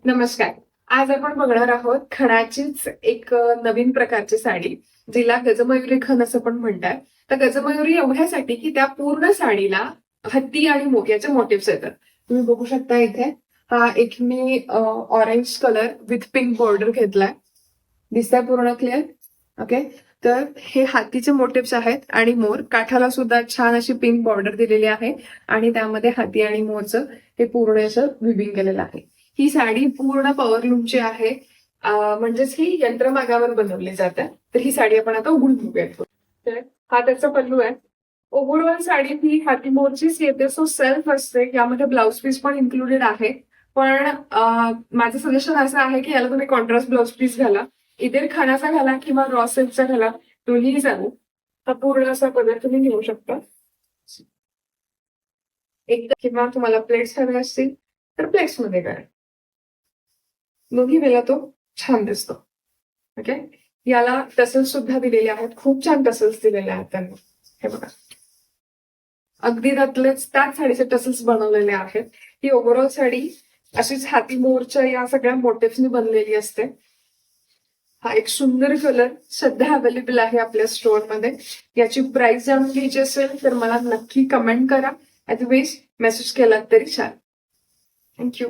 नमस्कार. आज आपण बघणार आहोत खणाचीच एक नवीन प्रकारची साडी, जिला गजमयुरी खण असं पण म्हणतात. तर गजमयुरी एवढ्यासाठी की त्या पूर्ण साडीला हत्ती आणि मोत्याचे मोटिव्स येतात. तुम्ही बघू शकता इथे हा एक मी orange colour with pink border घेतलाय. दिसतंय पूर्ण क्लिअर? ओके. तर हे हातीचे मोटिव्स आहेत आणि मोर काठाला सुद्धा छान अशी पिंक बॉर्डर दिलेली आहे आणि त्यामध्ये हाती आणि मोरचं हे पूर्ण असं विविंग केलेलं आहे. ही साडी पूर्ण पॉवरलूमची आहे. म्हणजेच ही यंत्रमागावर बनवली जाते. तर ही साडी आपण आता उघडून बघूयात. तर हा त्याचा पल्लू आहे. ओव्हरऑल साडी ही हाती मोरचीच येते, सो सेल्फ असते. यामध्ये ब्लाउज पीस पण इन्क्लुडेड आहे. पण माझं सजेशन असं आहे की याला तुम्ही कॉन्ट्रास्ट ब्लाउज पीस घाला. इतर खणाचा घाला किंवा रॉ सिल्कचा घाला, दोन्ही चालू. हा पूर्ण असा पदर तुम्ही घेऊ शकता. एक किंवा तुम्हाला प्लेट्स हवे असतील तर प्लेट्स मध्ये करा. दोन्ही वेळेला तो छान दिसतो. ओके. याला टसल्स सुद्धा दिलेले आहेत. खूप छान टसल्स दिलेले आहेत त्यांना. हे बघा, अगदी त्याच साडीचे टसल्स बनवलेले आहेत. ही ओव्हरऑल साडी अशीच हाती मोरच्या या सगळ्या मोटिव्सनी बनलेली असते. हा एक सुंदर कलर सध्या अवेलेबल आहे आपल्या स्टोअरमध्ये. याची प्राइस जाणून घ्यायची असेल तर मला नक्की कमेंट करा. अदरवाईज मेसेज केलात तरी चालेल. थँक्यू.